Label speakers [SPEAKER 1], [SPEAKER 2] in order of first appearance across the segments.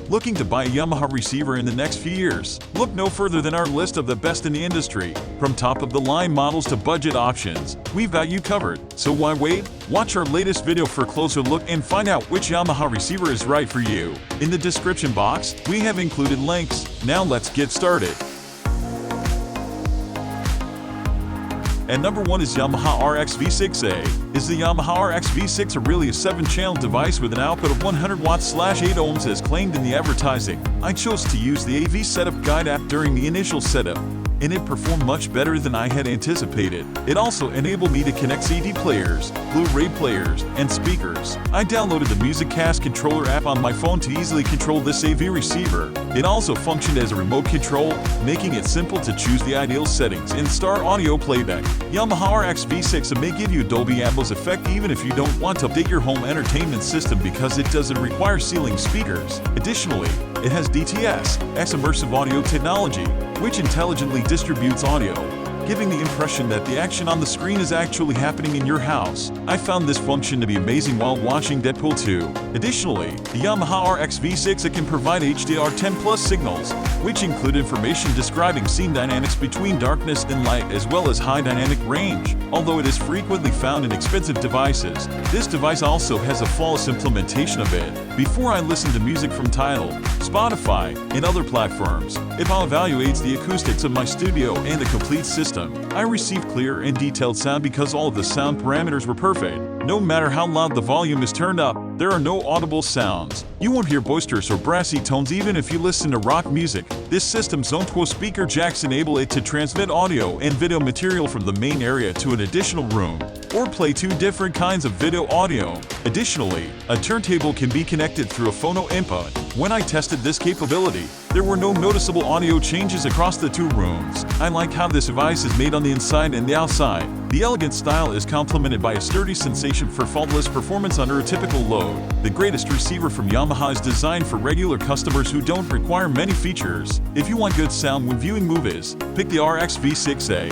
[SPEAKER 1] Looking to buy a Yamaha receiver in the next few years? Look no further than our list of the best in the industry. From top-of-the-line models to budget options, we've got you covered. So why wait? Watch our latest video for a closer look and find out which Yamaha receiver is right for you. In the description box, we have included links. Now let's get started. At number 1 is Yamaha RX-V6A. Is the Yamaha RX-V6 really a 7-channel device with an output of 100 watts/8 ohms as claimed in the advertising? I chose to use the AV Setup Guide app during the initial setup, and it performed much better than I had anticipated. It also enabled me to connect CD players, Blu-ray players, and speakers. I downloaded the MusicCast controller app on my phone to easily control this AV receiver. It also functioned as a remote control, making it simple to choose the ideal settings and start audio playback. Yamaha RX-V6 may give you Dolby Atmos effect even if you don't want to update your home entertainment system because it doesn't require ceiling speakers. Additionally, it has DTS, Immersive Audio technology, which intelligently distributes audio, giving the impression that the action on the screen is actually happening in your house. I found this function to be amazing while watching Deadpool 2. Additionally, the Yamaha RX-V6 can provide HDR10+ signals, which include information describing scene dynamics between darkness and light as well as high dynamic range. Although it is frequently found in expensive devices, this device also has a flawless implementation of it. Before I listen to music from Tidal, Spotify, and other platforms, it evaluates the acoustics of my studio and the complete system. I received clear and detailed sound because all of the sound parameters were perfect. No matter how loud the volume is turned up, there are no audible sounds. You won't hear boisterous or brassy tones even if you listen to rock music. This system's own 12 speaker jacks enable it to transmit audio and video material from the main area to an additional room, or play 2 different kinds of video audio. Additionally, a turntable can be connected through a phono input. When I tested this capability, there were no noticeable audio changes across the 2 rooms. I like how this device is made on the inside and the outside. The elegant style is complemented by a sturdy sensation for faultless performance under a typical load. The greatest receiver from Yamaha is designed for regular customers who don't require many features. If you want good sound when viewing movies, pick the RX-V6A.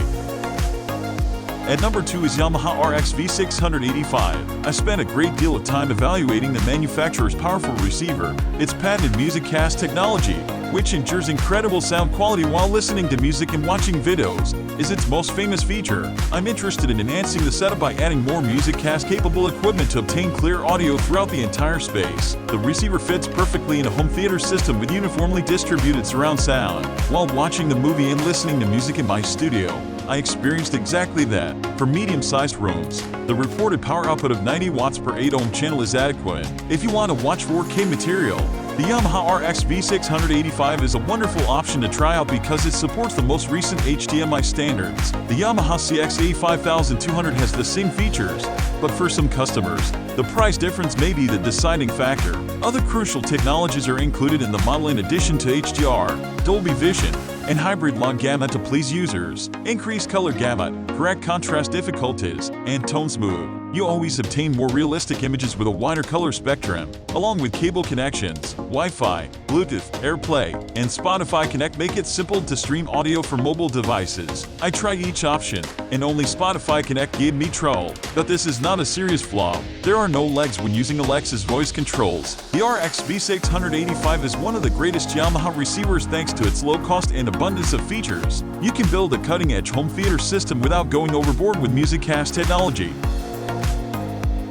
[SPEAKER 1] At number 2 is Yamaha RX-V685. I spent a great deal of time evaluating the manufacturer's powerful receiver. Its patented MusicCast technology, which ensures incredible sound quality while listening to music and watching videos, is its most famous feature. I'm interested in enhancing the setup by adding more MusicCast-capable equipment to obtain clear audio throughout the entire space. The receiver fits perfectly in a home theater system with uniformly distributed surround sound. While watching the movie and listening to music in my studio, I experienced exactly that. For medium-sized rooms, the reported power output of 90 watts per 8 ohm channel is adequate. If you want to watch 4K material, the Yamaha RX-V685 is a wonderful option to try out because it supports the most recent HDMI standards. The Yamaha CX-A5200 has the same features, but for some customers, the price difference may be the deciding factor. Other crucial technologies are included in the model in addition to HDR, Dolby Vision, and hybrid log gamut to please users, increased color gamut, correct contrast difficulties, and tone smooth. You always obtain more realistic images with a wider color spectrum, along with cable connections. Wi-Fi, Bluetooth, AirPlay, and Spotify Connect make it simple to stream audio for mobile devices. I tried each option, and only Spotify Connect gave me trouble, but this is not a serious flaw. There are no lags when using Alexa's voice controls. The RX-V685 is one of the greatest Yamaha receivers thanks to its low cost and abundance of features. You can build a cutting-edge home theater system without going overboard with MusicCast technology.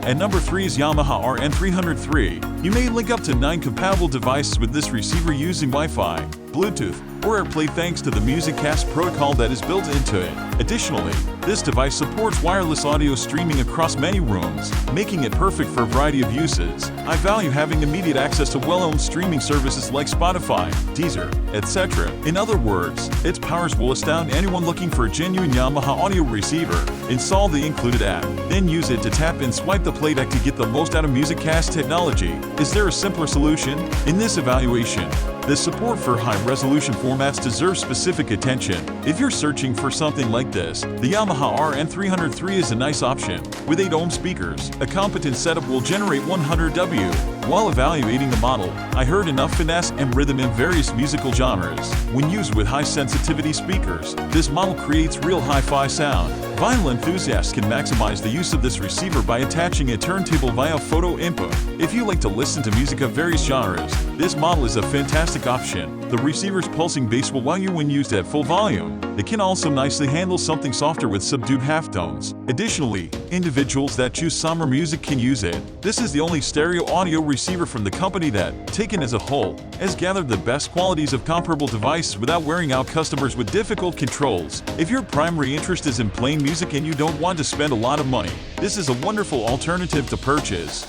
[SPEAKER 1] At number 3 is Yamaha RN303. You may link up to 9 compatible devices with this receiver using Wi-Fi, Bluetooth, or AirPlay thanks to the MusicCast protocol that is built into it. Additionally, this device supports wireless audio streaming across many rooms, making it perfect for a variety of uses. I value having immediate access to well-known streaming services like Spotify, Deezer, etc. In other words, its powers will astound anyone looking for a genuine Yamaha audio receiver. Install the included app, then use it to tap and swipe the playback to get the most out of MusicCast technology. Is there a simpler solution? In this evaluation, the support for high-resolution formats deserves specific attention. If you're searching for something like this, the Yamaha RN303 is a nice option. With 8 ohm speakers, a competent setup will generate 100 W. While evaluating the model, I heard enough finesse and rhythm in various musical genres. When used with high-sensitivity speakers, this model creates real hi-fi sound. Vinyl enthusiasts can maximize the use of this receiver by attaching a turntable via photo input. If you like to listen to music of various genres, this model is a fantastic option. The receiver's pulsing bass will wow you when used at full volume. It can also nicely handle something softer with subdued halftones. Additionally, individuals that choose somber music can use it. This is the only stereo audio receiver from the company that, taken as a whole, has gathered the best qualities of comparable devices without wearing out customers with difficult controls. If your primary interest is in playing music and you don't want to spend a lot of money, this is a wonderful alternative to purchase.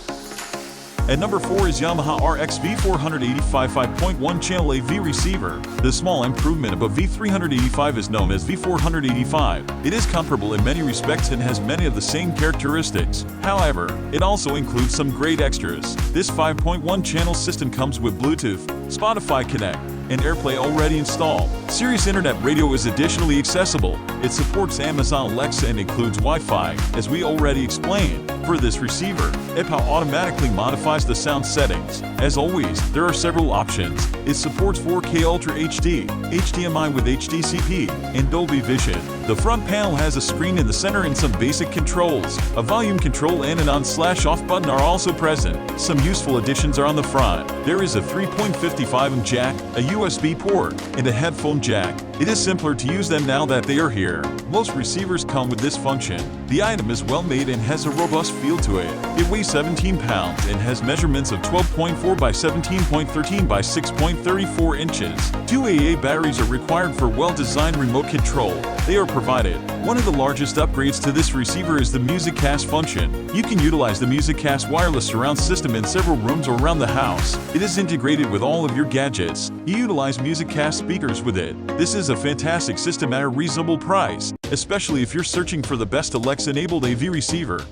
[SPEAKER 1] At number 4 is Yamaha RX-V485 5.1 channel AV receiver. The small improvement of a V385 is known as V485. It is comparable in many respects and has many of the same characteristics. However, it also includes some great extras. This 5.1 channel system comes with Bluetooth, Spotify Connect, and AirPlay already installed. Sirius Internet Radio is additionally accessible. It supports Amazon Alexa and includes Wi-Fi, as we already explained. For this receiver, it automatically modifies the sound settings. As always, there are several options. It supports 4K Ultra HD, HDMI with HDCP, and Dolby Vision. The front panel has a screen in the center and some basic controls. A volume control and an on/off button are also present. Some useful additions are on the front. There is a 3.55mm jack, a USB port, and a headphone jack. It is simpler to use them now that they are here. Most receivers come with this function. The item is well made and has a robust feel to it. It weighs 17 pounds and has measurements of 12.4 by 17.13 by 6.34 inches. 2 AA batteries are required for well-designed remote control. They are provided. One of the largest upgrades to this receiver is the MusicCast function. You can utilize the MusicCast wireless surround system in several rooms or around the house. It is integrated with all of your gadgets. You utilize MusicCast speakers with it. This is a fantastic system at a reasonable price, especially if you're searching for the best Alexa-enabled AV receiver.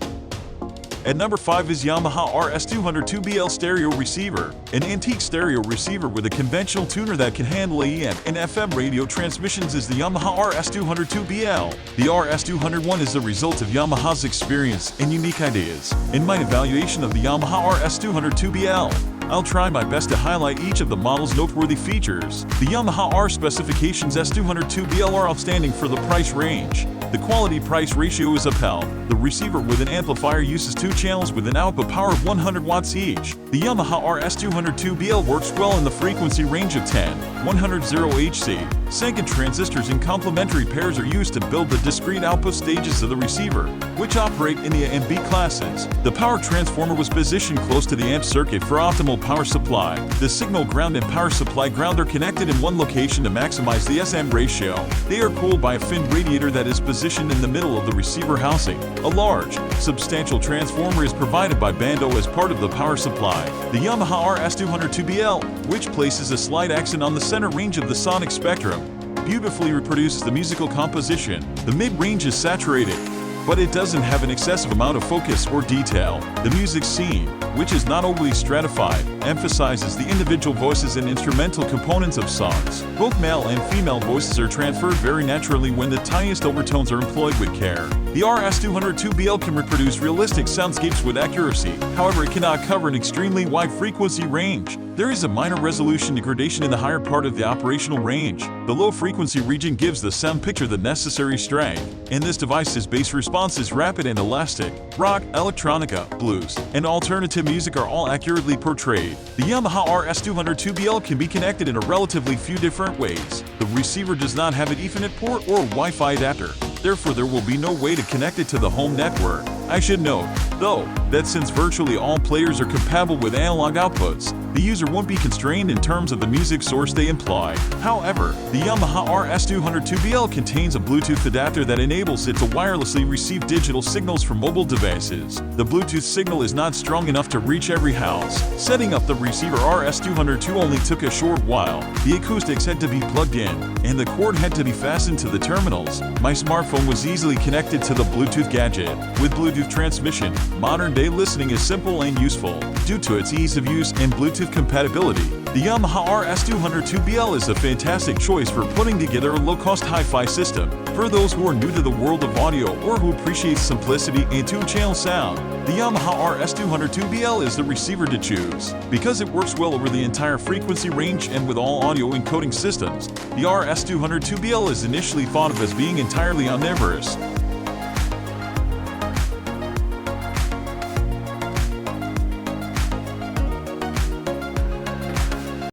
[SPEAKER 1] At number 5 is Yamaha RS-202BL stereo receiver, an antique stereo receiver with a conventional tuner that can handle AM and FM radio transmissions is the Yamaha RS-202BL. The RS-201 is the result of Yamaha's experience and unique ideas. In my evaluation of the Yamaha RS-202BL, I'll try my best to highlight each of the model's noteworthy features. The Yamaha R specifications S202BL are outstanding for the price range. The quality-price ratio is upheld. The receiver with an amplifier uses 2 channels with an output power of 100 watts each. The Yamaha RS-202BL works well in the frequency range of 10, 100 Hz. Second transistors in complementary pairs are used to build the discrete output stages of the receiver, which operate in the A and B classes. The power transformer was positioned close to the amp circuit for optimal power supply. The signal ground and power supply ground are connected in one location to maximize the SM ratio. They are cooled by a fin radiator that is positioned in the middle of the receiver housing. A large, substantial transformer is provided by Bando as part of the power supply. The Yamaha RS-202BL, which places a slight accent on the center range of the sonic spectrum, beautifully reproduces the musical composition. The mid-range is saturated, but it doesn't have an excessive amount of focus or detail. The music scene, which is not overly stratified, emphasizes the individual voices and instrumental components of songs. Both male and female voices are transferred very naturally when the tiniest overtones are employed with care. The RS-202BL can reproduce realistic soundscapes with accuracy, however it cannot cover an extremely wide frequency range. There is a minor resolution degradation in the higher part of the operational range. The low frequency region gives the sound picture the necessary strength, and this device's bass response is rapid and elastic. Rock, electronica, blues, and alternative music are all accurately portrayed. The Yamaha RS-202BL can be connected in a relatively few different ways. The receiver does not have an Ethernet port or Wi-Fi adapter. Therefore, there will be no way to connect it to the home network. I should note, though, that since virtually all players are compatible with analog outputs, the user won't be constrained in terms of the music source they employ. However, the Yamaha RS-202BL contains a Bluetooth adapter that enables it to wirelessly receive digital signals from mobile devices. The Bluetooth signal is not strong enough to reach every house. Setting up the receiver RS-202 only took a short while. The acoustics had to be plugged in, and the cord had to be fastened to the terminals. My smartphone was easily connected to the Bluetooth gadget. With Bluetooth transmission, modern-day listening is simple and useful. Due to its ease of use and Bluetooth compatibility, The Yamaha RX-V485BL is a fantastic choice for putting together a low-cost hi-fi system. For those who are new to the world of audio or who appreciate simplicity and two-channel sound, the Yamaha RX-V485BL is the receiver to choose. Because it works well over the entire frequency range and with all audio encoding systems, the RX-V485BL is initially thought of as being entirely omnivorous.